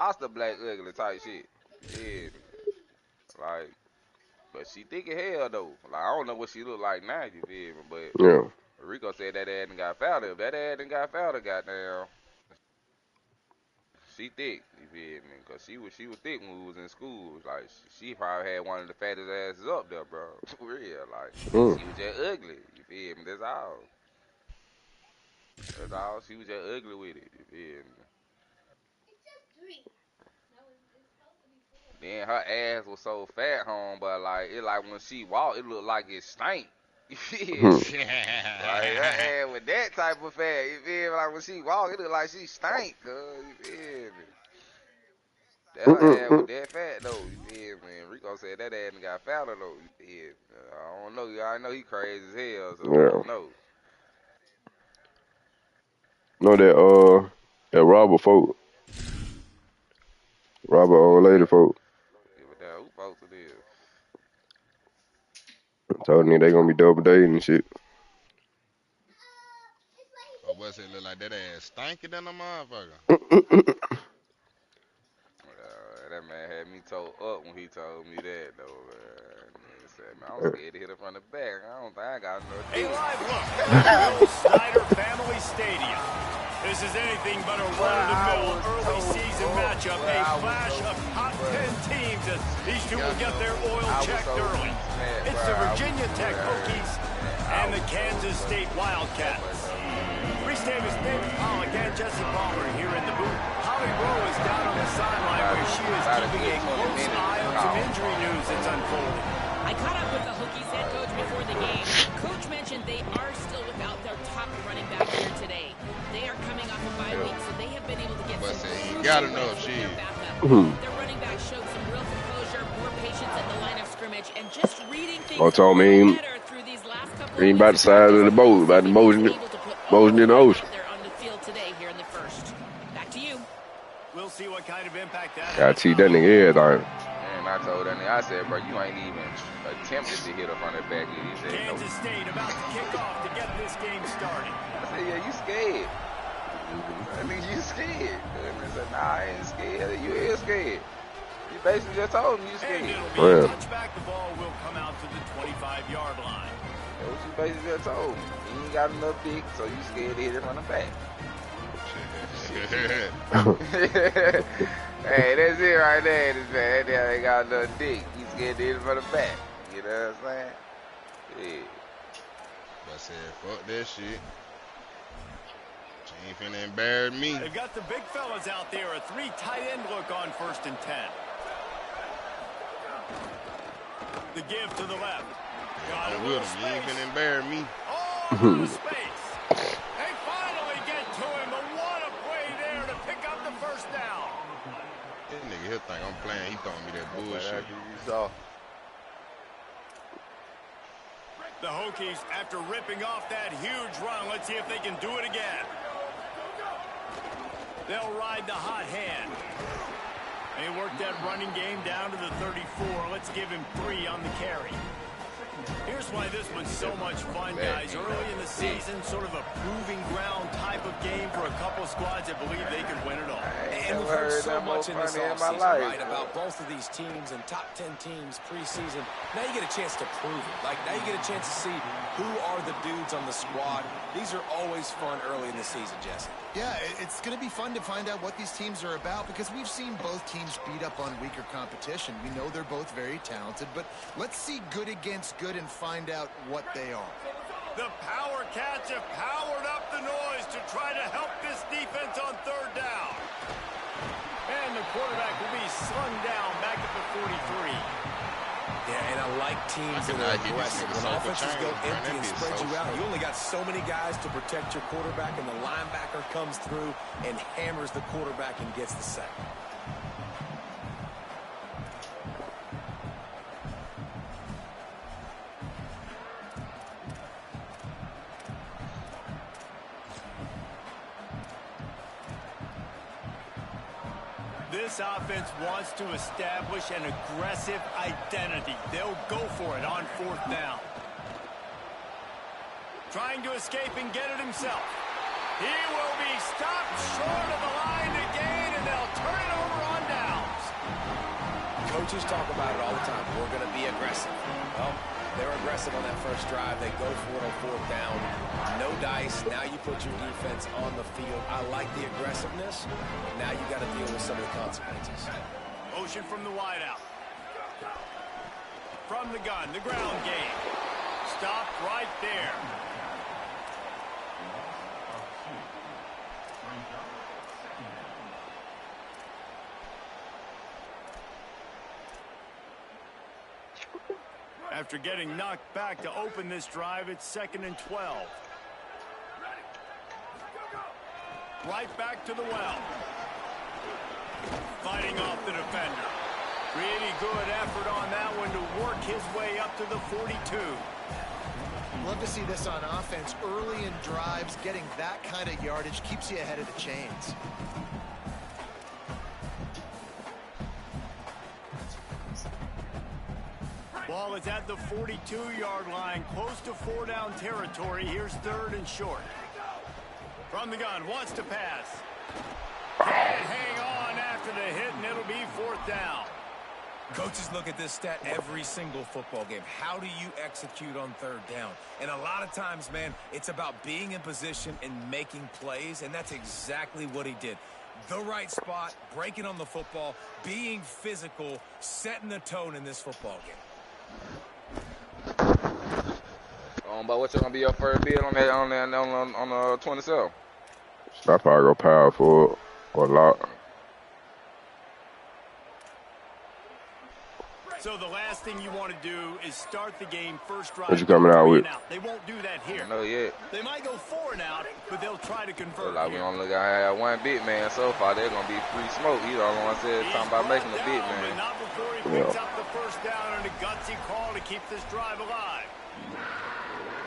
Asta black ugly type shit. Yeah, like, but she thick as hell though. Like I don't know what she look like now. You feel me? But Yeah. Rico said that ass done got fatter. If that ass done got fatter, goddamn, she thick. You feel me? Cause she was thick when we was in school. Like she probably had one of the fattest asses up there, bro. For real, like Mm. she was just ugly. You feel me? That's all. That's all. She was just ugly with it. You feel me? Then her ass was so fat, home, but like it like when she walked, it looked like it stank. You feel Hmm. me? Like her ass with that type of fat, you feel me? Like when she walk, it look like she stank, cuz, you feel me? That her ass with Mm-mm-mm. that fat though, you feel me? And Rico said that ass got fatter though, you feel me? I don't know, I know he crazy as hell, so I Yeah. don't know. Know that Robert folk, Robert old lady folk. Give a damn who folks it is. Told me they gonna be double dating and shit. Oh, what's it look like that ass stinking than a motherfucker? That man had me told up when he told me that though. He said, man, I'm Yeah. scared to hit her from the back. I don't think I got no A dick. live look from the Bill Snyder Family Stadium. This is anything but a run-of-the-mill early season matchup. A clash of top 10 teams as these two will get their oil checked early. It's the Virginia Tech Hokies and the Kansas State Wildcats. Reese Davis, David Pollock, and Jesse Palmer here in the booth. Holly Rowe is down on the sideline where she is keeping a close eye on some injury news that's unfolding. I caught up with the Hokies head coach before the game. Coach mentioned they are still without their top running back here today. They are coming off a bye week, so they have been able to get But some say he crucial got reps enough from shit. their backup. Hmm. Their running back showed some real composure, more patience at the line of scrimmage, and just reading things What's a on little me? better through these last couple of Ain't weeks about the of side of the practice. boat, about the He was motion, able to put all motion the in the guys ocean. out there on the field today here in the first. Back to you. We'll see what kind of impact that Gotta has. teach that nigga everything. And I told that nigga, I said, bro, you ain't even attempted to hit her from the back yet. He said, nope. Kansas State about to kick off to get this game started. I said, yeah, you scared. I mean, you scared. And I said, nah, I ain't scared. You is scared. You basically just told me you And scared. it'll be a Yeah. touchback. The ball will come out to the 25-yard line. That's what you basically just told me. You ain't got enough dick, so you scared to hit it from the back. Hey, that's it right there. This man, that ain't got enough dick. You scared to hit it from the back. You know what I'm saying? Yeah. But said, fuck that shit. She ain't finna embarrass me. They've got the big fellas out there. A 3 tight end look on 1st and 10. The give to the left. Got a I'm little with him. You ain't space. finna embarrass me. Oh, a lot of space. They finally get to him, but what a play there to pick up the first down. This nigga here think I'm playing. He throwing me that bullshit. You saw. The Hokies, after ripping off that huge run, let's see if they can do it again. They'll ride the hot hand. They work that running game down to the 34. Let's give him 3 on the carry. Here's why this was so much fun, guys. Early in the season, sort of a proving ground type of game for a couple of squads that believe they could win it all. And we've heard so much in this offseason, right, about both of these teams and top 10 teams preseason. Now you get a chance to prove it. Like, now you get a chance to see who are the dudes on the squad. These are always fun early in the season, Jesse. Yeah, it's going to be fun to find out what these teams are about because we've seen both teams beat up on weaker competition. We know they're both very talented, but let's see good against good and find out what they are. The Power Cats have powered up the noise to try to help this defense on 3rd down. And the quarterback will be slung down back at the 43. Yeah, and I like teams that are aggressive. When offenses go empty and spread you out, you only got so many guys to protect your quarterback, and the linebacker comes through and hammers the quarterback and gets the sack. This offense wants to establish an aggressive identity. They'll go for it on 4th down. Trying to escape and get it himself. He will be stopped short of the line to gain, and they'll turn it over on Coaches talk about it all the time. We're going to be aggressive. Well, they're aggressive on that first drive. They go for it on fourth down. No dice. Now you put your defense on the field. I like the aggressiveness. Now you got to deal with some of the consequences. Motion from the wideout. From the gun, the ground game. Stopped right there. After getting knocked back to open this drive, it's 2nd and 12. Right back to the well. Fighting off the defender. Really good effort on that one to work his way up to the 42. Love to see this on offense. Early in drives, getting that kind of yardage keeps you ahead of the chains. Ball is at the 42-yard line, close to 4-down territory. Here's 3rd and short. From the gun, wants to pass. Can't hang on after the hit, and it'll be 4th down. Coaches look at this stat every single football game. How do you execute on 3rd down? And a lot of times, man, it's about being in position and making plays, and that's exactly what he did. The right spot, breaking on the football, being physical, setting the tone in this football game. But what's gonna be your first bid on that on 27? I probably go power for a lot. So the last thing you want to do is start the game first drive. What you coming out with? They won't do that here. No yet. They might go 4 and out, but they'll try to convert. Like we only got one big man so far. They're gonna be free smoke. He's the only one said talking about making a big man. Not before he picks up the first down and a gutsy call to keep this drive alive.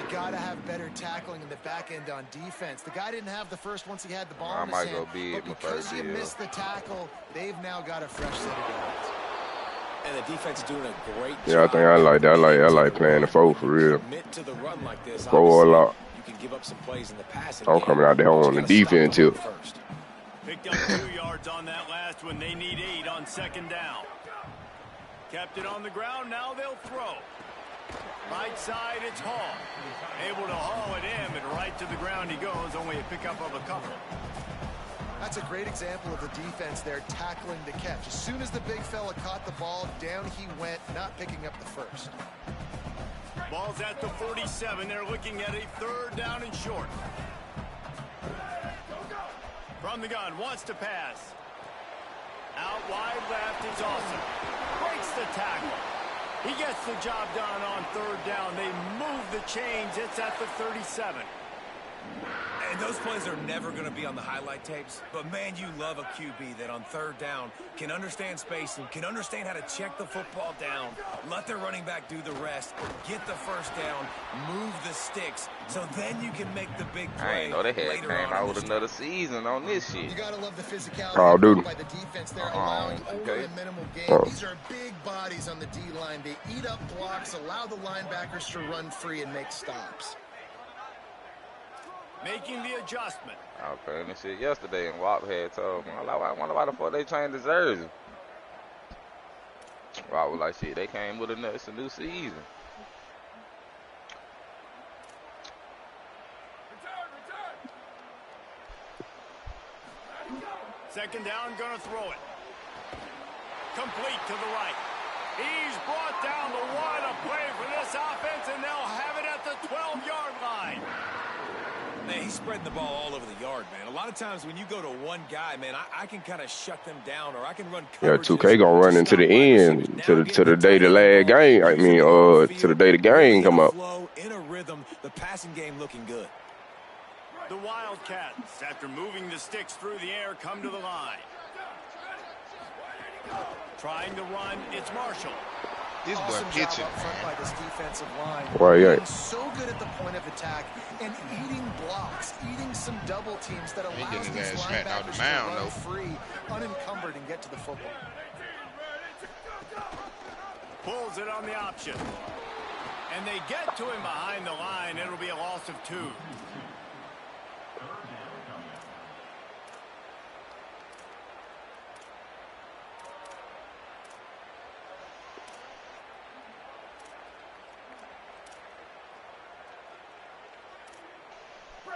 You gotta have better tackling in the back end on defense. The guy didn't have the first once he had the ball I in his might hand, go big but because you missed the tackle, they've now got a fresh set of downs. And the defense is doing a great job. Yeah, I think I like that. I like playing the 4 for real. Commit to the run like this. 4 a lot. You can give up some plays in the passing I'm game, coming out there on the defense too. Picked up 2 yards on that last one. They need 8 on 2nd down. Kept it on the ground. Now they'll throw. Right side, it's Hall. Able to haul it in, and right to the ground he goes. Only a pickup of a couple. That's a great example of the defense there tackling the catch. As soon as the big fella caught the ball, down he went, not picking up the first. Ball's at the 47. They're looking at a 3rd down and short. From the gun, wants to pass. Out wide left is awesome. Breaks the tackle. He gets the job done on 3rd down. They move the chains. It's at the 37. And those plays are never going to be on the highlight tapes, but man, you love a QB that on 3rd down can understand spacing, can understand how to check the football down, let their running back do the rest, get the first down, move the sticks, so then you can make the big play. I ain't know they had came out with another season on this shit. You gotta love the physicality Call of Duty. by the defense there, allowing over and minimal gain. These are big bodies on the D-line. They eat up blocks, allow the linebackers to run free and make stops. Making the adjustment. I was playing this shit yesterday, and Wop had told me, I wonder why the fuck they changed the jersey. Wop was like, shit, they came with it's a new season. Second down, gonna throw it. Complete to the right. He's brought down the one. A play for this offense, and they'll have it at the 12-yard line. Man, he's spreading the ball all over the yard, man. A lot of times when you go to one guy, man, I can kind of shut them down, or I can run coverages. Yeah, 2K gonna run into the end, to the day the last game. I mean, to the day the game come up. In a rhythm, the passing game looking good. The Wildcats, after moving the sticks through the air, come to the line. Trying to run, it's Marshall. This boy Awesome pitching, job up front man. by this defensive line. Right, yeah. Being so good at the point of attack and eating blocks, eating some double teams that allows getting his these ass smacked out the linebackers mound, to run though. free, unencumbered, and get to the football. Pulls it on the option. And they get to him behind the line. It'll be a loss of 2.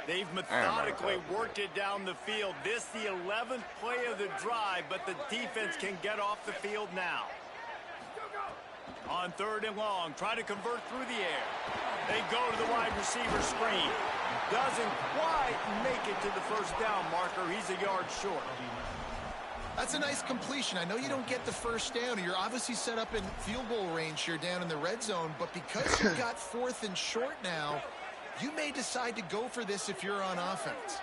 They've methodically worked it down the field. This the 11th play of the drive, but the defense can get off the field now. On 3rd and long, try to convert through the air. They go to the wide receiver screen. Doesn't quite make it to the first down marker. He's a yard short. That's a nice completion. I know you don't get the first down. You're obviously set up in field goal range here down in the red zone, but because you've got 4th and short now, you may decide to go for this if you're on offense.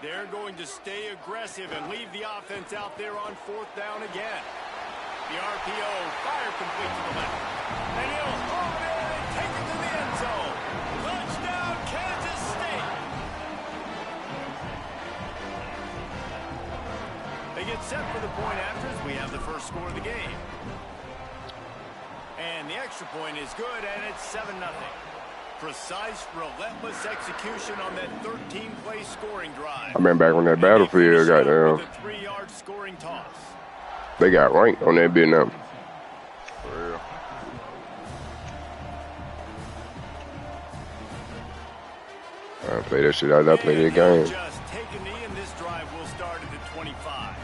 They're going to stay aggressive and leave the offense out there on 4th down again. The RPO, fire complete to the left. And he'll hold it and take it to the end zone. Touchdown, Kansas State. They get set for the point after as we have the first score of the game. And the extra point is good, and it's 7-0. Precise, relentless execution on that 13-play scoring drive. I remember back on that battlefield, goddamn. A 3-yard scoring toss. They got ranked on that bit now. For real. I play that shit out. I play that game. Just take a knee, and this drive will start at the 25.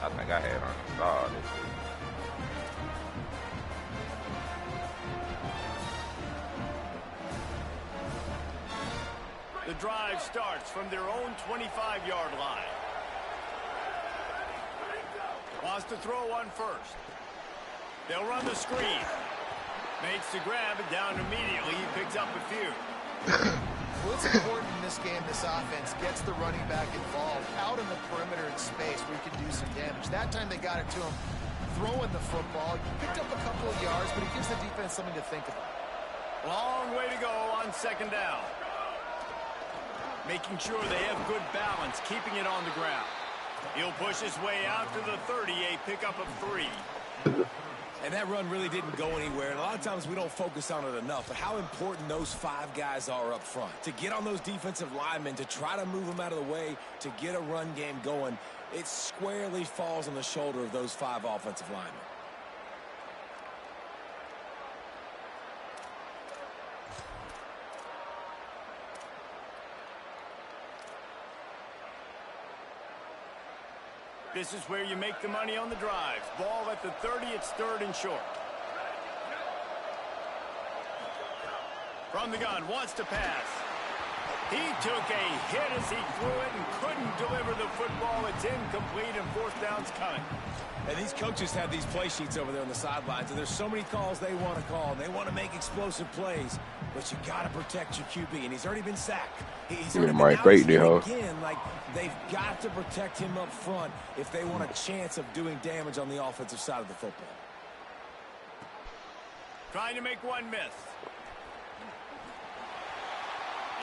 I think I had on the star this week. The drive starts from their own 25-yard line. Wants to throw on 1st. They'll run the screen. Makes the grab and down immediately. He picks up a few. Well, it's important in this game, this offense gets the running back involved out in the perimeter in space where he can do some damage. That time they got it to him throwing the football. He picked up a couple of yards, but it gives the defense something to think about. Long way to go on 2nd down. Making sure they have good balance, keeping it on the ground. He'll push his way out to the 30, a pickup of 3. And that run really didn't go anywhere. And a lot of times we don't focus on it enough, but how important those 5 guys are up front. To get on those defensive linemen, to try to move them out of the way, to get a run game going, it squarely falls on the shoulder of those 5 offensive linemen. This is where you make the money on the drive. Ball at the 30, it's 3rd and short. From the gun, wants to pass. He took a hit as he threw it and couldn't deliver the football. It's incomplete and 4th down's coming. And these coaches have these play sheets over there on the sidelines, and there's so many calls they want to call. They want to make explosive plays, but you got to protect your QB, and he's already been sacked. He's already been out again. Like, they've got to protect him up front if they want a chance of doing damage on the offensive side of the football. Trying to make one miss.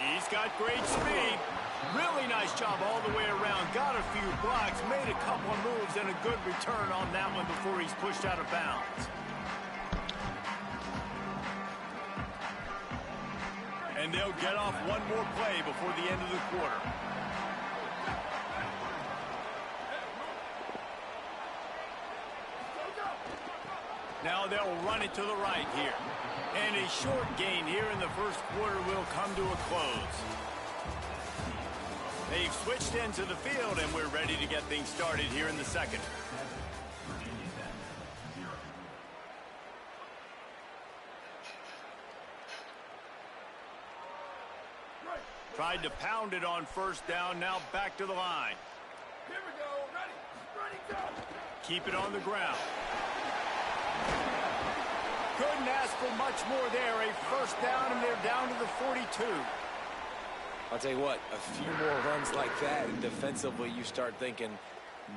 He's got great speed. Really nice job all the way around. Got a few blocks, made a couple of moves, and a good return on that one before he's pushed out of bounds. And they'll get off one more play before the end of the quarter. Now they'll run it to the right here. And a short gain here in the first quarter will come to a close. They've switched into the field, and we're ready to get things started here in the second. Tried to pound it on 1st down, now back to the line. Here we go, ready, go. Keep it on the ground. Couldn't ask for much more there. A 1st down, and they're down to the 42. I'll tell you what, a few more runs like that, and defensively you start thinking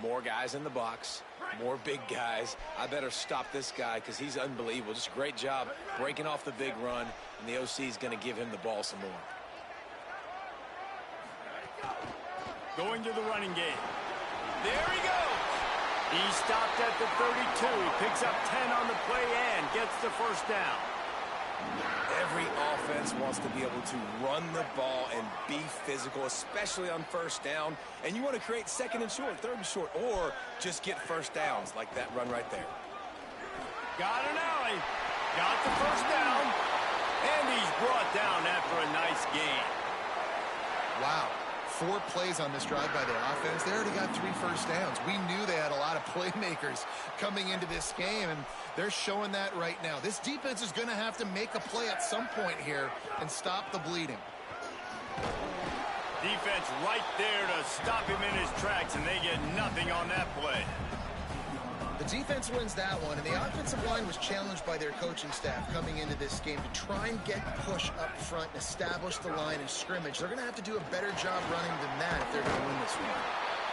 more guys in the box, more big guys. I better stop this guy because he's unbelievable. Just a great job breaking off the big run, and the OC is going to give him the ball some more. Going to the running game. There he goes. He stopped at the 32. Picks up 10 on the play and gets the 1st down. Every offense wants to be able to run the ball and be physical, especially on 1st down. And you want to create 2nd and short, 3rd and short, or just get 1st downs like that run right there. Got an alley. Got the 1st down. And he's brought down after a nice gain. Wow. 4 plays on this drive by the offense. They already got 3 first downs. We knew they had a lot of playmakers coming into this game, and they're showing that right now. This defense is going to have to make a play at some point here and stop the bleeding. Defense right there to stop him in his tracks, and they get nothing on that play. The defense wins that one, and the offensive line was challenged by their coaching staff coming into this game to try and get push up front and establish the line of scrimmage. They're going to have to do a better job running than that if they're going to win this one.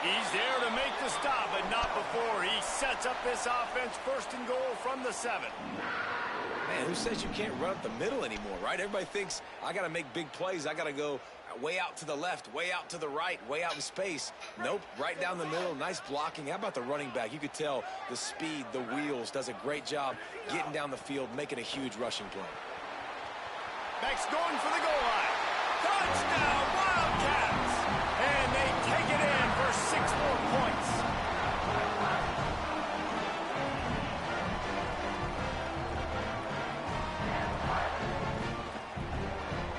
He's there to make the stop, but not before. He sets up this offense first and goal from the 7. Man, who says you can't run up the middle anymore, right? Everybody thinks I got to make big plays. I got to go way out to the left, way out to the right, way out in space. Nope, right down the middle. Nice blocking. How about the running back? You could tell the speed, the wheels, does a great job getting down the field, making a huge rushing play. Max going for the goal line. Touchdown, Wildcats! And they take it in for 6 more points.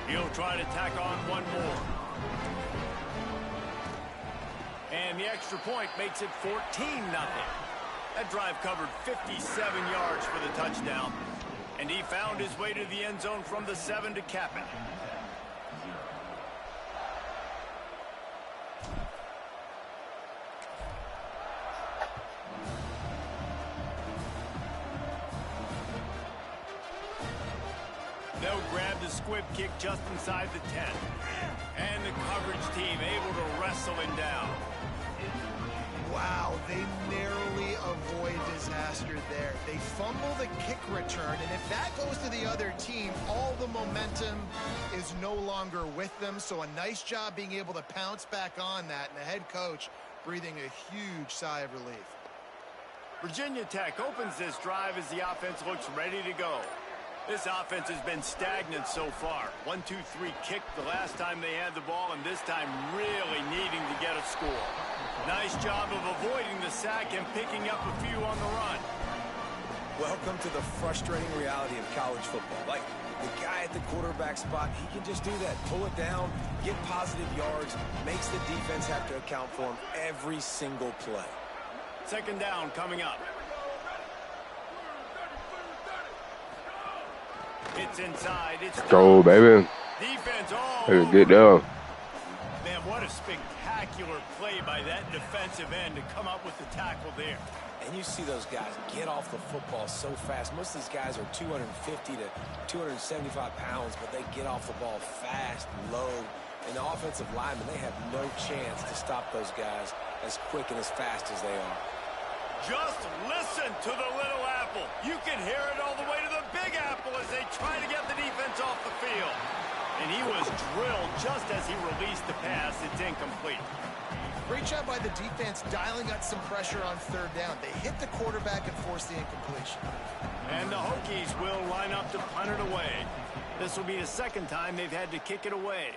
He'll try to tack on one more. And the extra point makes it 14-0. That drive covered 57 yards for the touchdown. And he found his way to the end zone from the 7 to cap it. They'll grab the squib kick just inside the 10. And the coverage team able to wrestle him down. Wow, they narrowly avoid disaster there. They fumble the kick return, and if that goes to the other team, all the momentum is no longer with them. So a nice job being able to pounce back on that, and the head coach breathing a huge sigh of relief. Virginia Tech opens this drive as the offense looks ready to go. This offense has been stagnant so far. 1-2-3 kick the last time they had the ball, and this time really needing to get a score. Nice job of avoiding the sack and picking up a few on the run. Welcome to the frustrating reality of college football. Like, the guy at the quarterback spot, he can just do that. Pull it down, get positive yards, makes the defense have to account for him every single play. Second down coming up. It's inside. It's Go, baby. Defense all Hey, get down. Man, what a spectacular play by that defensive end to come up with the tackle there. And you see those guys get off the football so fast. Most of these guys are 250 to 275 pounds, but they get off the ball fast, low. And the offensive linemen, they have no chance to stop those guys as quick and as fast as they are. Just listen to the little apple. You can hear it all the way to the big apple as they try to get the defense off the field. And he was drilled just as he released the pass. It's incomplete. Great job by the defense dialing up some pressure on third down. They hit the quarterback and forced the incompletion. And the Hokies will line up to punt it away. This will be the second time they've had to kick it away.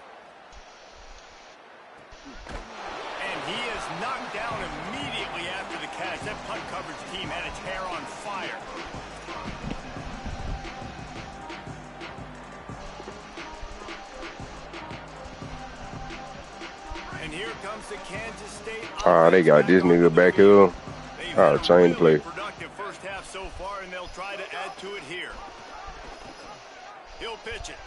And he is knocked down immediately after the catch. That punt coverage team had its hair on fire. And here comes the Kansas State. They got this nigga back here. Chain the play. Productive first half so far, and they'll try to add to it here. He'll pitch it.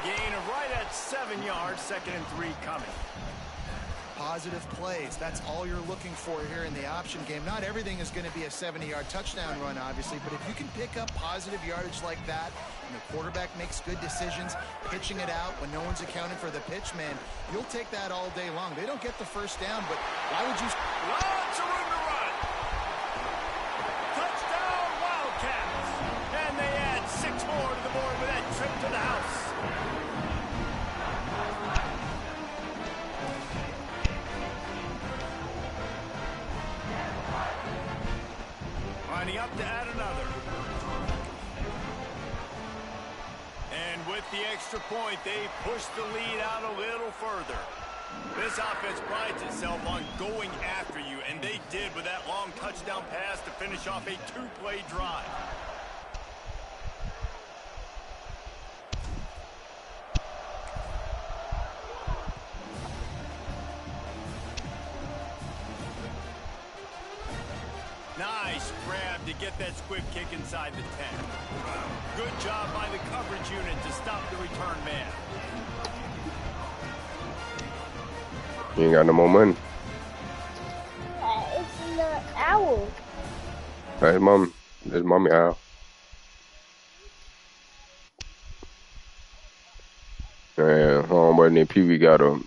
Gain of right at 7 yards, 2nd and 3 coming. Positive plays. That's all you're looking for here in the option game. Not everything is going to be a 70-yard touchdown run, obviously, but if you can pick up positive yardage like that, and the quarterback makes good decisions, pitching it out when no one's accounting for the pitch, man, you'll take that all day long. They don't get the first down, but why would you... Lots of room to run. Touchdown, Wildcats. And they add 6 more to the board with that trip to the house. Lining up to add another. And with the extra point, they push the lead out a little further. This offense prides itself on going after you, and they did with that long touchdown pass to finish off a 2-play drive. Nice grab to get that squib kick inside the 10. Good job by the coverage unit to stop the return man. You ain't got no more money. It's the owl. That's mommy. That's mommy owl. Man, homeboy named Pee Wee got a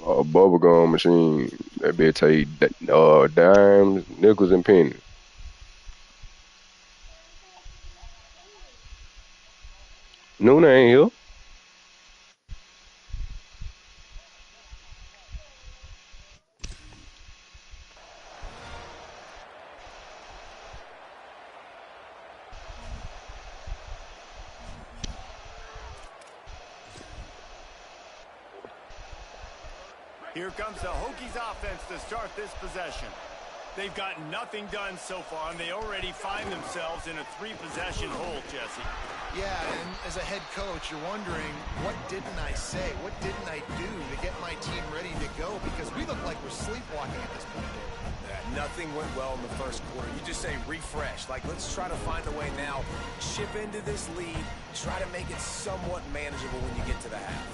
bubblegum machine that bitch take dimes, nickels, and pennies. Nuna ain't here. Here comes the Hokies offense to start this possession. They've gotten nothing done so far, and they already find themselves in a 3-possession hole, Jesse. Yeah, and as a head coach, you're wondering, what didn't I say? What didn't I do to get my team ready to go? Because we look like we're sleepwalking at this point. Yeah, nothing went well in the first quarter. You just say refresh. Like, let's try to find a way now. Chip into this lead. Try to make it somewhat manageable when you get to the half.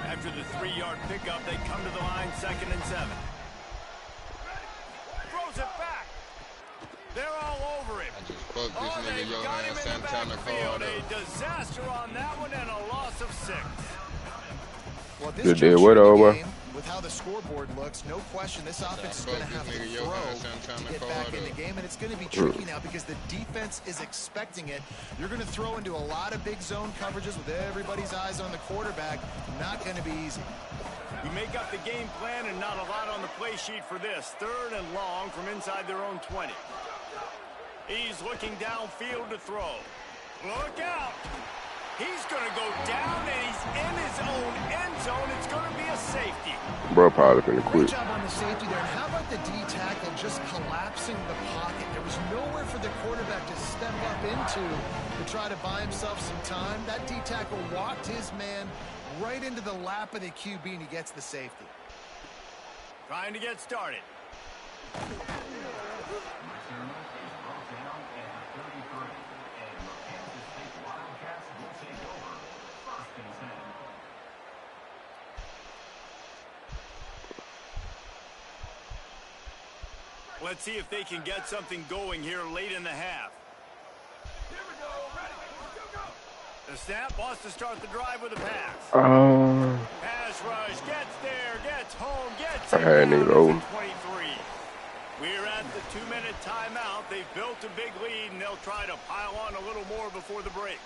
After the 3-yard pickup, they come to the line, 2nd and 7. Throws it back. They're all over him. I just fucked this nigga They've got Johan him in the Santana backfield. card A up. disaster on that one and a loss of 6. Well, this Good day, juncture what in the over? game, with how the scoreboard looks, no question this offense is going to have to throw to get back in the game, and it's going to be tricky now because the defense is expecting it. You're going to throw into a lot of big zone coverages with everybody's eyes on the quarterback. Not going to be easy. You make up the game plan and not a lot on the play sheet for this. 3rd and long from inside their own 20. He's looking downfield to throw. Look out! He's going to go down, and he's in his own end zone. It's going to be a safety. Bro probably finna Great quit. job on the safety there. And how about the D tackle just collapsing the pocket? There was nowhere for the quarterback to step up into to try to buy himself some time. That D tackle walked his man right into the lap of the QB, and he gets the safety. Trying to get started. Let's see if they can get something going here late in the half. Here we go. Ready. Go, go. The snap wants to start the drive with a pass. Pass rush, gets there, gets home, gets it had down niggas at open. the 23. We're at the 2-minute timeout. They've built a big lead, and they'll try to pile on a little more before the break.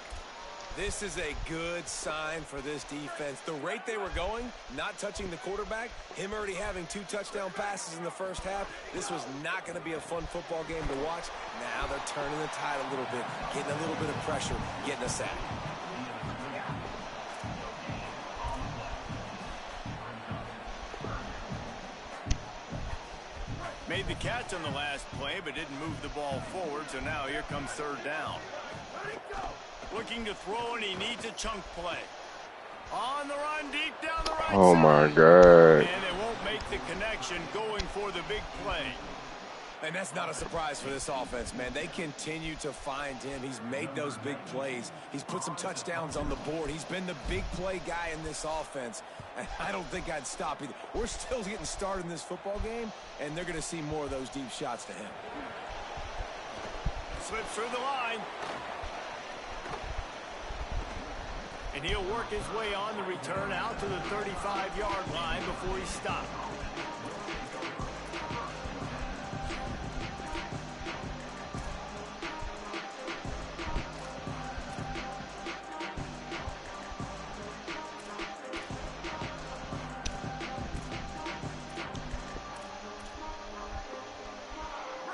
This is a good sign for this defense. The rate they were going, not touching the quarterback, him already having 2 touchdown passes in the first half, this was not going to be a fun football game to watch. Now they're turning the tide a little bit, getting a little bit of pressure, getting a sack. Made the catch on the last play, but didn't move the ball forward, so now here comes 3rd down. Looking to throw, and he needs a chunk play. On the run, deep down the right Oh side. my God. And they won't make the connection going for the big play. And that's not a surprise for this offense, man. They continue to find him. He's made those big plays. He's put some touchdowns on the board. He's been the big play guy in this offense. And I don't think I'd stop either. We're still getting started in this football game, and they're going to see more of those deep shots to him. Slips through the line. And he'll work his way on the return out to the 35-yard line before he's stopped.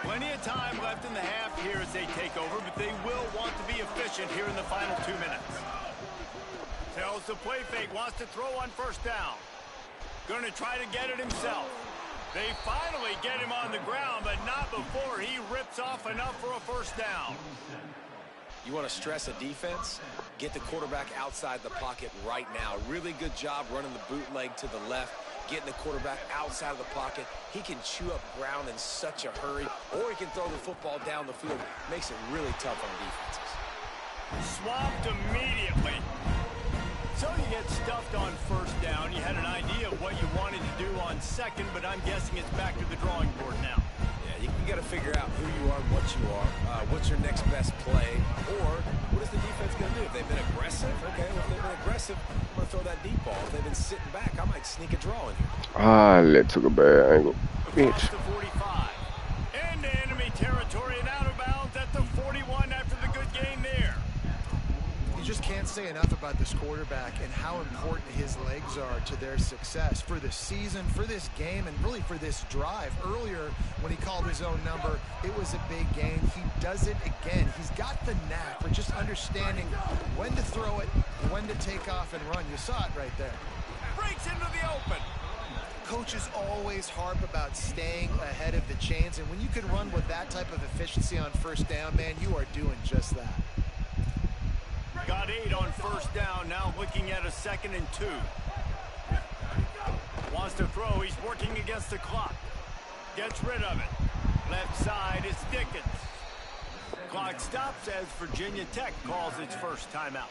Plenty of time left in the half here as they take over, but they will want to be efficient here in the final 2 minutes. Tells the play fake, wants to throw on 1st down. Going to try to get it himself. They finally get him on the ground, but not before he rips off enough for a 1st down. You want to stress a defense? Get the quarterback outside the pocket right now. Really good job running the bootleg to the left, getting the quarterback outside of the pocket. He can chew up ground in such a hurry, or he can throw the football down the field. Makes it really tough on defenses. Swamped immediately. So you get stuffed on first down. You had an idea of what you wanted to do on second, but I'm guessing it's back to the drawing board now. Yeah, you got to figure out who you are and what you are. What's your next best play? Or what is the defense going to do? If they've been aggressive, okay, well, if they've been aggressive, I'm going to throw that deep ball. If they've been sitting back, I might sneak a draw in here. That took a bad angle. Across the 45. Into enemy territory and out of bounds at the 41 after the good gain there. You just can't say enough about this quarterback and how important his legs are to their success for the season, for this game, and really for this drive. Earlier, when he called his own number, it was a big gain. He does it again. He's got the knack for just understanding when to throw it, when to take off and run. You saw it right there. Breaks into the open. Coaches always harp about staying ahead of the chains, and when you can run with that type of efficiency on first down, man, you are doing just that. Got 8 on first down, now looking at a 2nd and 2. Wants to throw, he's working against the clock. Gets rid of it. Left side is Dickens. Clock stops as Virginia Tech calls its first timeout.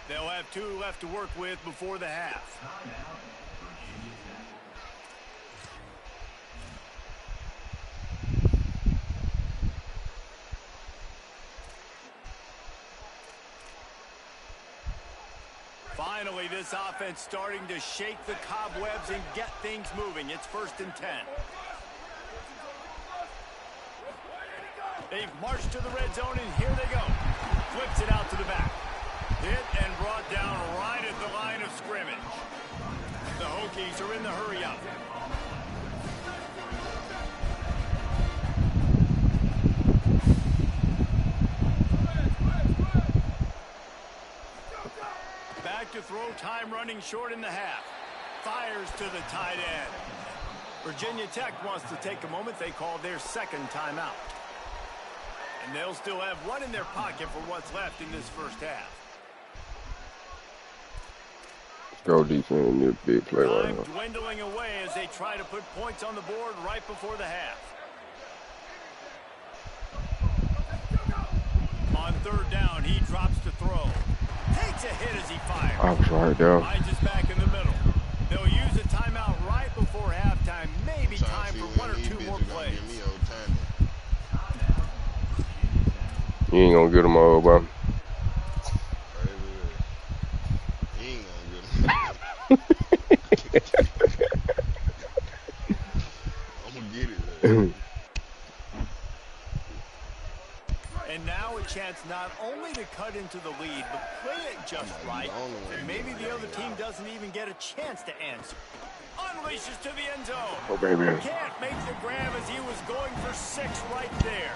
They'll have 2 left to work with before the half. Finally, this offense starting to shake the cobwebs and get things moving. It's 1st and 10. They've marched to the red zone, and here they go. Flips it out to the back. Hit and brought down right at the line of scrimmage. The Hokies are in the hurry-up. To throw, time running short in the half. Fires to the tight end. Virginia Tech wants to take a moment. They call their 2nd timeout. And they'll still have 1 in their pocket for what's left in this first half. Go defense, new big play right Time now. dwindling away as they try to put points on the board right before the half. On 3rd down, he drops to throw. Takes a hit as he fires. I was right there. Finds us back in the middle. They'll use a timeout right before halftime. Maybe time for 1 or 2 more plays. You ain't gonna get them all, bro. He ain't gonna get them. I'm gonna get it. And now a chance not only to cut into the lead, but play it just right. And maybe the other team doesn't even get a chance to answer. Unleashes to the end zone. Oh, baby. Can't make the grab as he was going for 6 right there.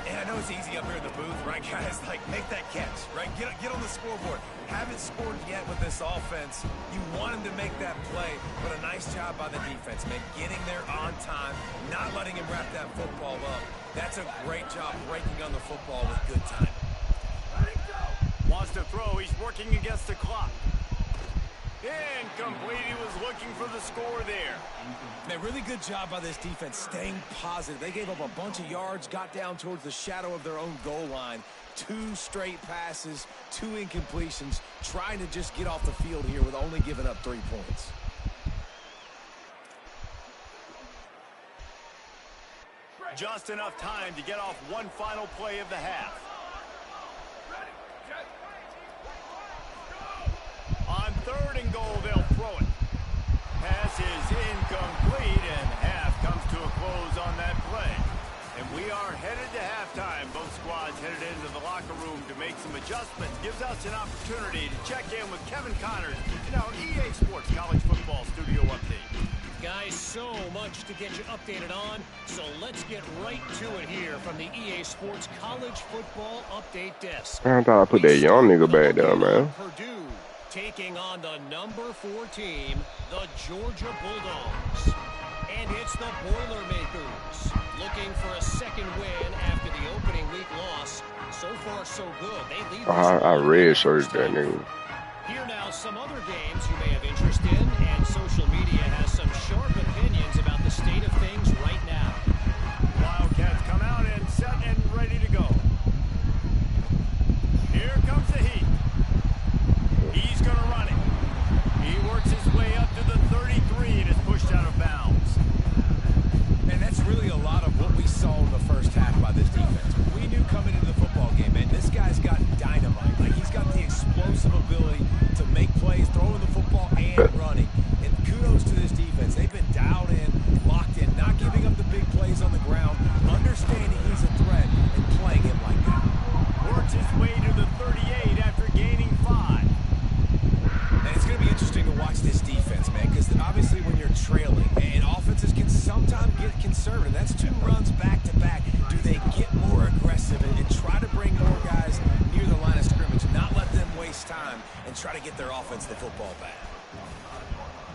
And I know it's easy up here in the booth, right, guys? Like, make that catch, right? Get on the scoreboard. Haven't scored yet with this offense. You want him to make that play, but a nice job by the defense, man. Getting there on time, not letting him wrap that football up. That's a great job breaking on the football with good time. Wants to throw. He's working against the clock. Incomplete. He was looking for the score there. Man, really good job by this defense staying positive. They gave up a bunch of yards, got down towards the shadow of their own goal line. 2 straight passes, 2 incompletions, trying to just get off the field here with only giving up 3 points. Just enough time to get off 1 final play of the half. On 3rd and goal, they'll throw it. Pass is incomplete, and half comes to a close on that play. And we are headed to halftime. Both squads headed into the locker room to make some adjustments. Gives us an opportunity to check in with Kevin Connors in our EA Sports College Football Studio Update. Guys, so much to get you updated on, so let's get right to it here from the EA Sports College Football Update Desk. I thought I put that young nigga back there, man. Purdue taking on the number 4 team, the Georgia Bulldogs. And it's the Boilermakers looking for a second win after the opening week loss. So far, so good. They lead. I red-shirted that nigga. Here now, some other games you may have interest in, and social media has some sharp opinions about the state of things right now. Wildcats come out and set and ready to go. Here comes the heat. He's going to run it. He works his way up to the 33 and is pushed out of bounds. And that's really a lot of what we saw in the first half by this defense. We knew coming into the football game, man, this guy's got dynamite. Like, he's got the explosive ability to make plays, throwing the football and running. And kudos to this defense. They've been dialed in, locked in, not giving up the big plays on the ground, understanding he's a threat and playing him like that. Works his way to the 38 after gaining 5. And it's going to be interesting to watch this defense, man, because obviously when you're trailing, and offenses can sometimes get conservative. That's 2 runs back-to-back. Do they get more aggressive and try to bring more guys near the line of scrimmage, not let them waste time, and try to get their offense the football back?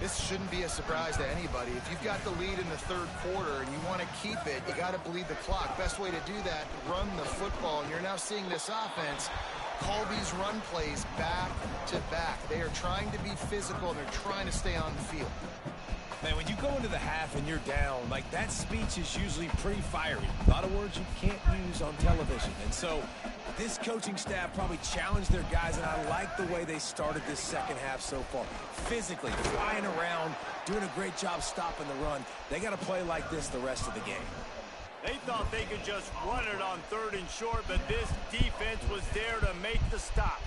This shouldn't be a surprise to anybody. If you've got the lead in the third quarter and you want to keep it, you got to bleed the clock. Best way to do that, run the football. And you're now seeing this offense call these run plays back to back. They are trying to be physical and they're trying to stay on the field. Man, when you go into the half and you're down, like, that speech is usually pretty fiery. A lot of words you can't use on television. And so this coaching staff probably challenged their guys, and I like the way they started this second half so far. Physically, flying around, doing a great job stopping the run. They got to play like this the rest of the game. They thought they could just run it on 3rd and short, but this defense was there to make the stop.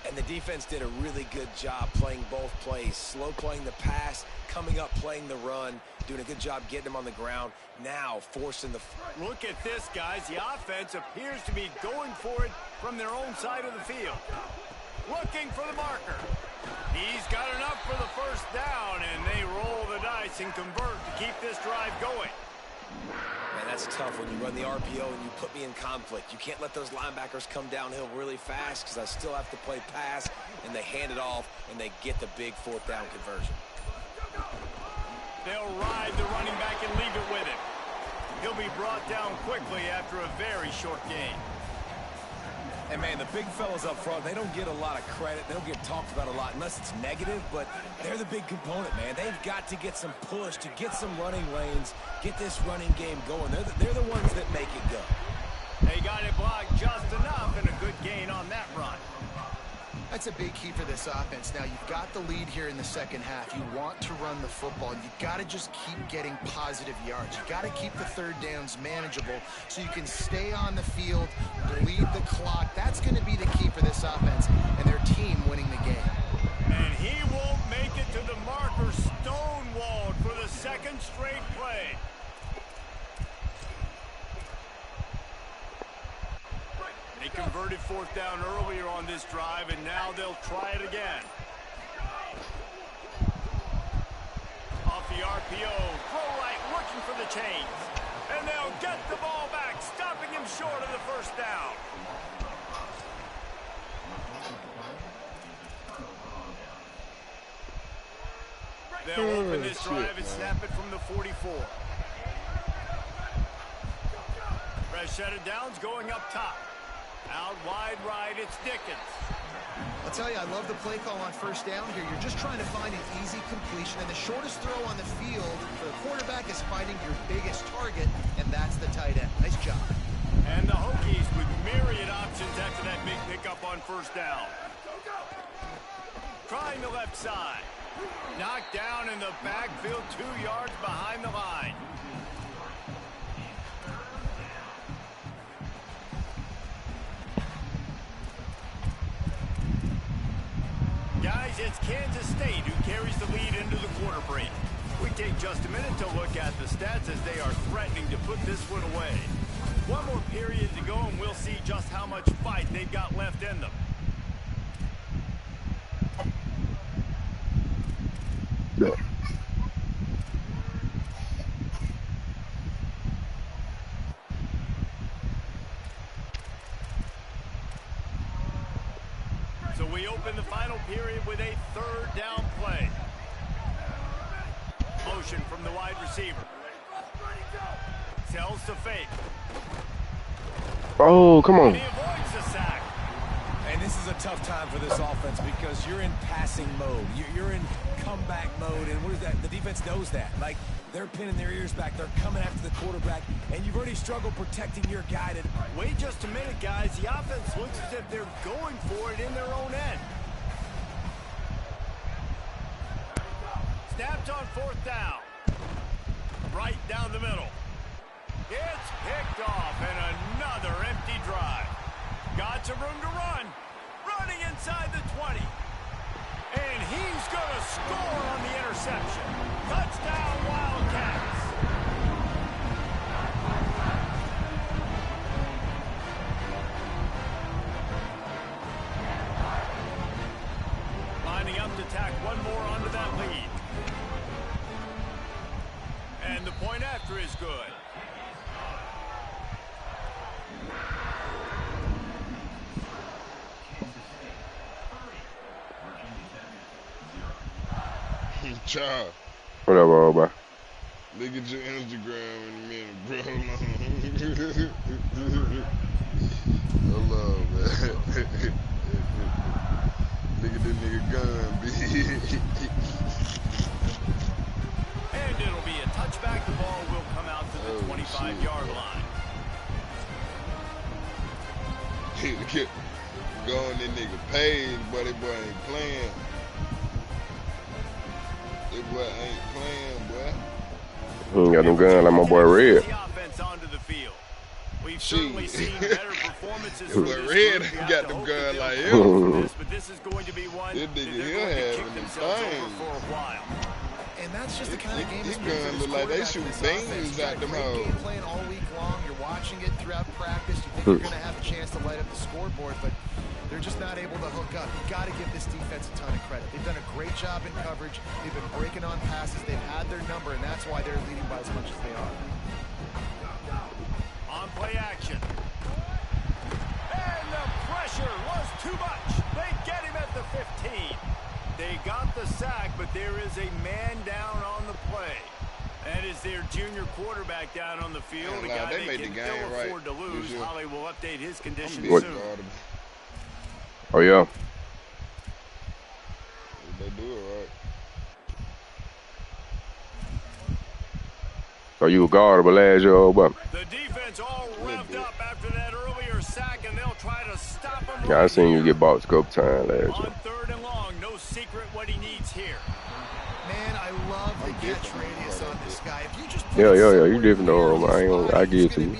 And the defense did a really good job playing both plays. Slow playing the pass, coming up playing the run, doing a good job getting them on the ground. Now forcing the... Look at this, guys. The offense appears to be going for it from their own side of the field. Looking for the marker. He's got enough for the first down, and they roll the dice and convert to keep this drive going. Man, that's tough when you run the RPO and you put me in conflict. You can't let those linebackers come downhill really fast because I still have to play pass, and they hand it off, and they get the big 4th down conversion. They'll ride the running back and leave it with him. He'll be brought down quickly after a very short gain. And, man, the big fellas up front, they don't get a lot of credit. They don't get talked about a lot unless it's negative, but they're the big component, man. They've got to get some push, to get some running lanes, get this running game going. They're the ones that make it go. They got it blocked just enough and a good gain on that run. That's a big key for this offense. Now, you've got the lead here in the second half. You want to run the football. You've got to just keep getting positive yards. You've got to keep the 3rd downs manageable so you can stay on the field, bleed the clock. That's going to be the key for this offense and their team winning the game. And he won't make it to the marker, stonewalled for the 2nd straight play. They converted 4th down earlier on this drive, and now they'll try it again. Off the RPO, throw right, looking for the chains. And they'll get the ball back, stopping him short of the first down. They'll open this drive and snap it from the 44. Fresh set of downs going up top. Out wide right, it's Dickens. I'll tell you, I love the play call on first down here. You're just trying to find an easy completion, and the shortest throw on the field for the quarterback is finding your biggest target, and that's the tight end. Nice job. And the Hokies with myriad options after that big pickup on first down. Trying the left side. Knocked down in the backfield, 2 yards behind the line. Guys, it's Kansas State who carries the lead into the quarter break. We take just a minute to look at the stats as they are threatening to put this one away. One more period to go and we'll see just how much fight they've got left in them. Yeah. So we open the final period with a 3rd down play. motion from the wide receiver. Tells to fake. Oh, come on. He avoids the sack. And this is a tough time for this offense because you're in passing mode. You're in comeback mode, and what is that? The defense knows that. Like, they're pinning their ears back. They're coming after the quarterback, and you've already struggled protecting your guy. Wait just a minute, guys. The offense looks as if they're going for it in their own end. Snapped on 4th down. Right down the middle. It's picked off, and another empty drive. Got some room to run. Running inside the 20. And he's going to score on the interception. Touchdown, Wildcats. Lining up to tack one more onto that lead. And the point after is good. Child. Whatever, old boy. Look at your Instagram in a minute, bro. Hold on, man. Look at this nigga gun, B. And it'll be a touchback. The ball will come out to the 25-yard line. Go on that nigga page, but that boy ain't playing. That boy ain't playing, boy. He ain't got no gun like my boy Red. We've certainly seen better performances. But Red ain't got them gun like him. But this is going to be one that nigga here having them things. For a while. And that's just the kind of game these guns look like they shoot beams out them hoes. Game playing all week long. You're watching it throughout practice. You think you're going to have a chance to light up the scoreboard, but they're just not able to hook up. You've got to give this defense a ton of credit. They've done a great job in coverage. They've been breaking on passes. They've had their number, and that's why they're leading by as much as they are. On play action. And the pressure was too much. They get him at the 15. They got the sack, but there is a man down on the play. That is their junior quarterback down on the field. A guy they can still afford to lose. Holly will update his condition soon. Oh, yeah. They do it right. So you were guardable last year, old boy. The defense all revved up after that earlier sack, and they'll try to stop him. Yeah, I seen you get boxed a couple times last year. On 3rd and long, no secret what he needs here. Man, I love the catch radius on this guy. If you just Yeah, you different though. I give it to you.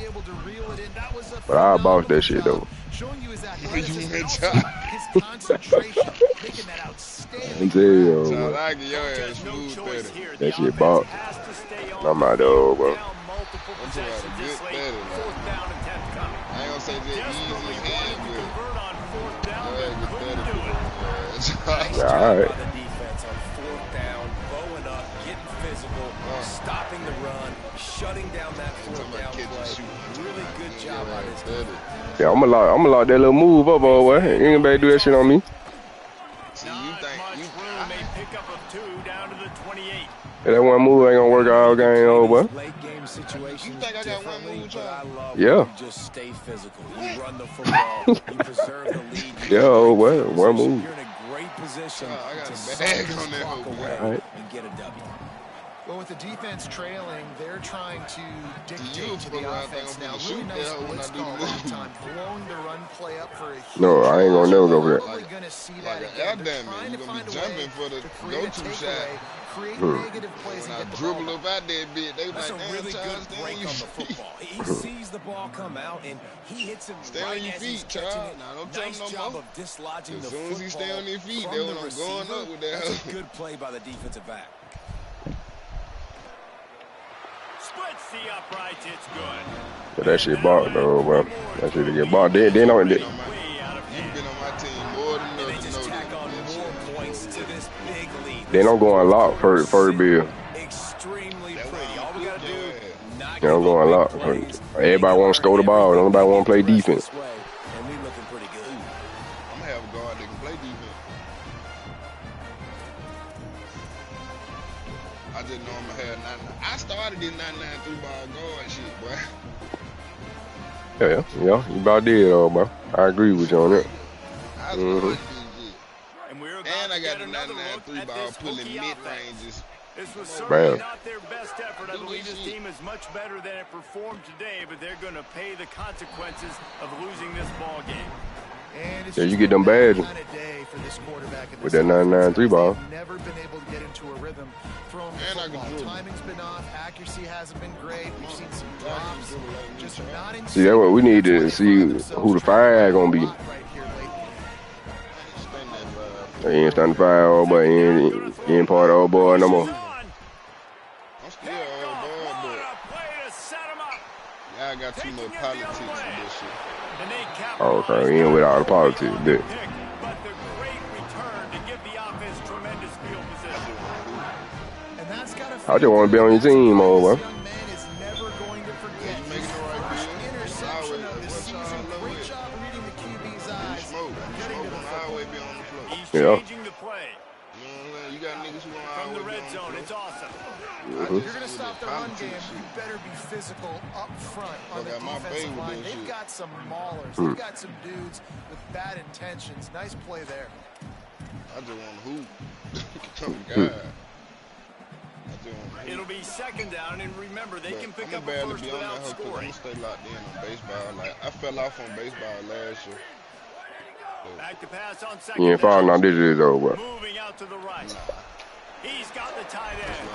But I box that shit though. Showing you his athleticism, his concentration, making that outstanding. That shit box. I'm out there, bro. I ain't gonna say just easy hand, but yeah, all right. Stopping the run, shutting down that 4th down play. Really good job by this team. Yeah, I'm gonna lock that little move up, boy. Anybody do that shit on me? See, you think pick up of 2 down to the 28. Yeah, that one move ain't gonna work all game, old boy. Late game situation. You think I got one move, Yeah. Just stay physical. You run the football. You preserve the lead. Yeah, old boy. One move. You're in a great position I got to a bag on that walk whole away right. and get a W. Well, with the defense trailing, they're trying to dictate to the offense now. Really nice blitz call all the time, blowing the run play up for a huge. No, I ain't gonna never go for that. Like an air damage, you're gonna be jumping for the go-to shot. Create negative plays When and I get the dribble ball. up out that bit, they That's like, a really damn, good Charles, break stay on on the your feet. football. He sees the ball come out, and he hits him Stay on right your as he's feet, catching child. it. Now, don't tell Nice him no job more. of dislodging As the soon as he stay on his feet, football that's from when the I'm going receiver. up with that. That's a good play by the defensive back. Splits the uprights, it's good. Yeah, that shit bought though, bro. That shit to get bought. Then You've been on my team more than enough to know Tack on that. more points to this big lead. Then I'm going lock for bill. Extremely pretty. All we gotta do, not Yeah, I'm going lock. Everybody want to score the ball. Nobody want to play defense. and we looking pretty good. I'm gonna have a guard that can play defense. I just know I'm gonna have 3-ball guard shit, boy. Yeah, you about did, bro. I agree with you on that. And I got the 99 3-ball pulling mid-ranges. This was certainly not their best effort. I believe this team is much better than it performed today, but they're going to pay the consequences of losing this ball game. Yeah, you get them bad with that 99 3-ball. Never been able to get into a rhythm. Timing's been off. Accuracy hasn't been great. We've seen some drops. Just not in. See, that's what we need to see who the fire gonna be. He ain't starting to fire old boy. He ain't part of old boy no more. I'm still old boy, but y'all got too much politics in this shit. Oh, okay, he ain't with all the politics, dude. I just want to be on your team, old boy. Yeah. You got niggas who from the red zone. It's awesome. You're going to stop the run game. You better be physical up front on the defensive line. They've got some maulers. They've got some dudes with bad intentions. Nice play there. I just want to hoop. Oh, God. It'll be second down, and remember, they can pick up a first without scoring. I'm stay locked in on baseball. Like, I fell off on baseball last year. Back to pass on second. You ain't falling on this year, though, bro. Moving out to the right. He's got the tight end.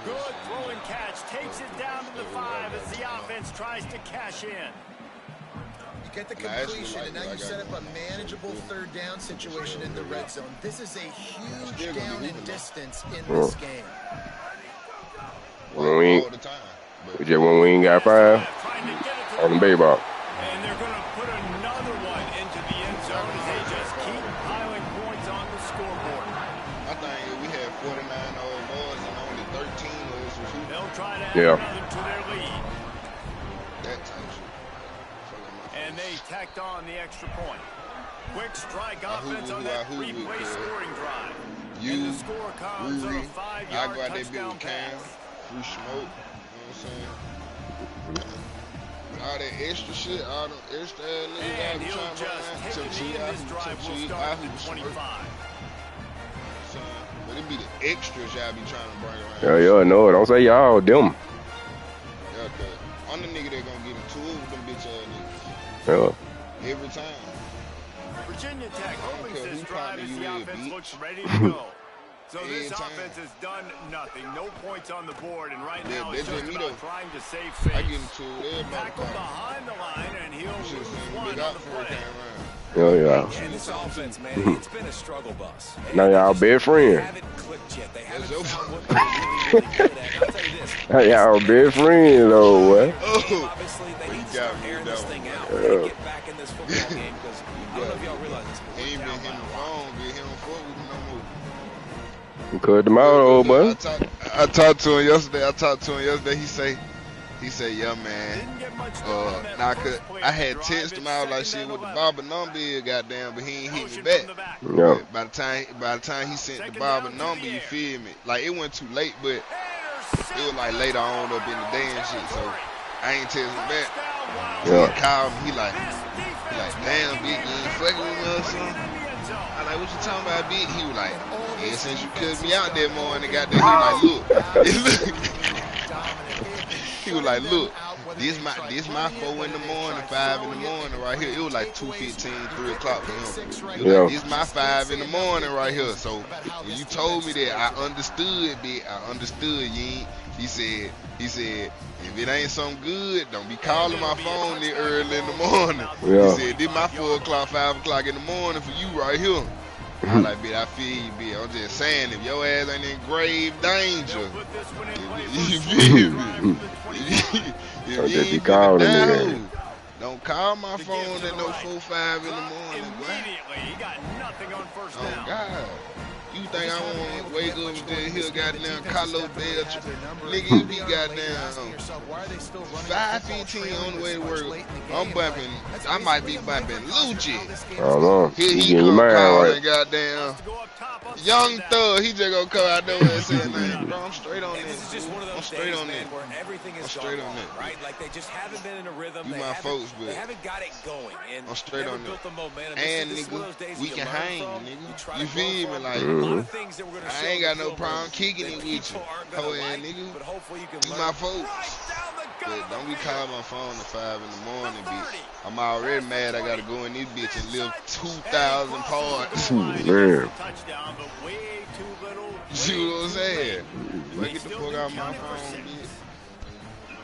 Good throw and catch. Takes it down to the 5 as the offense tries to cash in. You get the completion, and now you set up a manageable third down situation in the red zone. This is a huge down in distance in this game. We just when we ain't got 5 on the baseball. And they're going to put another one into the end zone as they just keep piling points on the scoreboard. I think we had 49 old boys and only 13 of us was who. They'll try to add another to their lead. That type shit. And they tacked on the extra point. Quick strike offense on that three-play scoring drive. And the score comes on a 5-yard touchdown pass. Free smoke, you know what I'm saying? All that extra shit, all them extra niggas and he'll just take it in this drive. Will start at 25. But it be the extras y'all be trying to bring around. Yeah, no, don't say y'all, them. Yeah, cause I'm the nigga that gonna get into it with them bitch ass niggas. Yeah. Every time. Virginia Tech opens this drive as the offense looks ready to go. So this offense has done nothing. No points on the board, and right now it's just about trying to save face. I get into it. Tackle behind the line, and he'll lose one on the play. Yeah. And this offense, man, it's been a struggle bus. Now y'all best friends. Y'all best friends, though, what? Obviously, they need to start airing this thing out. They get back in this football game because I don't know if y'all realize this. He ain't been hitting the phone, get him fuck with him no more. You cut them out, old boy. I talked to him yesterday. He say, yeah, man. Nah, cause I had texted him out like shit with the barber number, goddamn, but he ain't hit me back. Yeah. By the time he sent the barber number, you feel me? Like it went too late, but it was like later on up in the day and shit. So I ain't text him back. Yeah. He called me, he like, damn, bitch, you ain't fucking with me or something. I like, what you talking about, bitch? He was like, yeah, since you cut me out that morning, goddamn, he was like, look. He was like, look, this my 4 in the morning, 5 in the morning right here. It was like 2:15, 3 o'clock for him. Like, this my 5 in the morning right here. So when you told me that, I understood, bitch. I understood, you ain't. He said, if it ain't something good, don't be calling my phone this early in the morning. Yeah. He said, this my 4 o'clock, 5 o'clock in the morning for you right here. I'm like, bitch, I feel you, bitch. I'm just saying, if your ass ain't in grave danger, you feel me? If you ain't don't call my phone at no 4, 5 in the morning, boy. Immediately, he got nothing on first down. Oh, God. You think I want to wake up and just hear goddamn Carlos Belcher? Nigga, it be goddamn 5:15 on the way to work. I'm bumping. I might be bumping Lucci. I don't know. Here he Getting your come mind calling right. goddamn Young Thug. He just gonna come out there and say, "Man, bro, I'm straight on this. I'm straight on this. I'm straight on this. Right? Like they just haven't been in a rhythm. You my folks, but they haven't got it going. And I'm straight on built the momentum. And nigga, we can hang, nigga. You feel me? Like I ain't got no problem kicking it with you, hoe ass nigga. You my folks. But don't be calling my phone at 5 in the morning, bitch. I'm already mad I gotta go in this bitch and live 2,000 parts. Man. You see what I'm saying? But get the fuck out of my phone, bitch.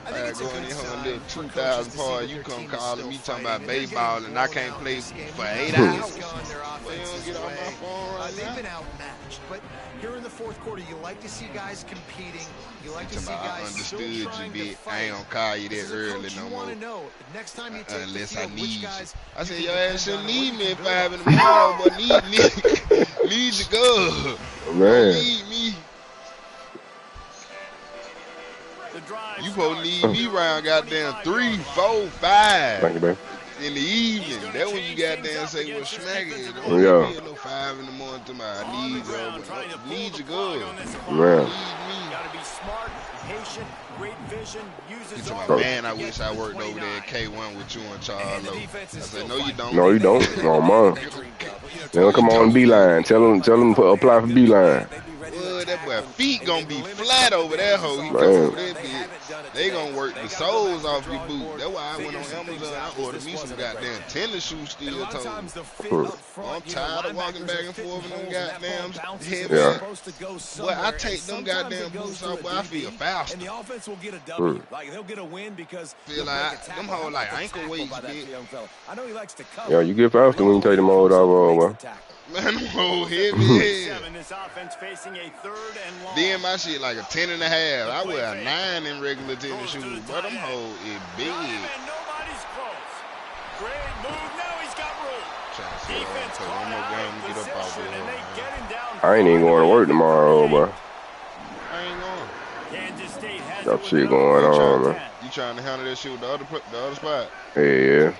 I gotta go in here and live 2,000 parts. You come calling me talking about baseball and I can't play for 8 hours. Well, you don't get on my phone right They've now. been outmatched, but here in the fourth quarter, you like to see guys competing. You like to see I guys still understood you, trying to bitch. fight. I ain't gonna call you that As a early coach, no you more. want to know next time you take Unless the I field, need which you. guys I said you your can ass depend shouldn't on, need what me you at can 5 build in the morning, but need to go. Don't Man. need me. You supposed to need me around goddamn 3, 4, 5 Thank you, baby. in the evening. That when you goddamn say what smack it. Don't Yeah. be at no 5 in the morning to my I need you good. Man. Gotta be smart, patient, great vision, use He his told arm. my man, I wish I worked over there at K1 with you and Charles. I said, no, you don't. No, you don't. No, man. They don't come on Beeline. Tell them to apply for Beeline. Well, that boy feet gonna be flat over that hoe. He come Man. over that bitch. They gonna work the soles off your boot. That's why I went on Amazon. I ordered me some goddamn tennis shoes steel toes. I'm tired of walking back and forth in them goddamn heavy. Yeah. Boy, I take them goddamn boots off, boy, I feel faster. And the offense will get a W. Like they'll get a win because Feel like them whole like ankle weights, bitch. I know he likes to cover. Yeah, you get faster when you take them old off, boy. Man, them whole heavy head. This offense facing a 3rd and long. Then my shit like a 10.5. I wear a 9 in regular tennis shoes, but them whole is big. Nobody's close. Great move. Now he's got room. Trying to see Defense one caught more out game of to get up out possession, and they there. get him down. I ain't even going to work tomorrow, boy. I ain't going. Kansas State has Got it shit with going another on, man. You trying to handle that shit with the other spot? Yeah.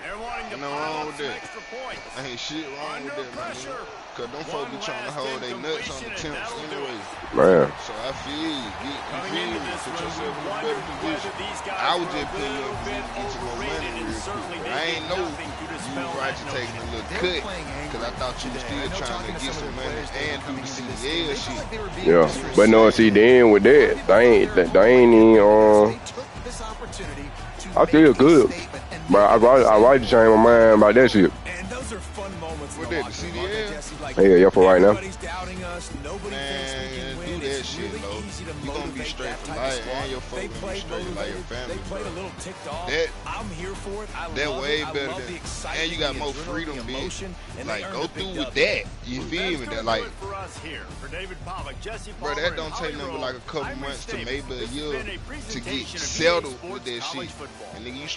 They're wanting to Ain't no pile wrong up with some that. extra points. Ain't shit wrong with Under that, man. pressure. Cause them folks be trying to hold their nuts on the temps anyway. Man. So I feel you. Coming into this Put one, yourself in a wondered better whether position. these guys I was were just a putting little up for you bit to get some more money overrated, and real certainly quick. they I ain't did know nothing to you dispel was right that to taking a notion. little They're cut. playing angry Cause I thought you was today. I still know trying talking to to get some some of the money players that and were do coming the into this game, CDL they felt shit. like they were being Yeah. But no, see, then with that, they ain't even, They took this opportunity to I feel make a good. statement and But I like to change my mind about that shit. And those are fun moments. What in the that, the locker room, aren't they, CDL? Jesse? Like, Yeah, for right now. everybody's doubting us. Nobody thinks we can Man, win. do that It's shit, really though. easy to You gonna be motivate straight that for type of life, squad. and your They folks gonna be played straight like your motivated. family, They played bro. a little ticked off. That- I'm here for it. I That love way it. I better love than, the excitement, and you got the more adrenaline, freedom, the bitch. emotion, and they Like, earned go a big through with W. that. You feel me? That like, For us here, for David Pollack, Jesse bro, Palmer, that and don't take Holly nothing but Rowe, like a couple I'm months Rich to Davis. maybe a This has year been a to get presentation of EA settled Sports with that College shit. Football. And nigga, you straight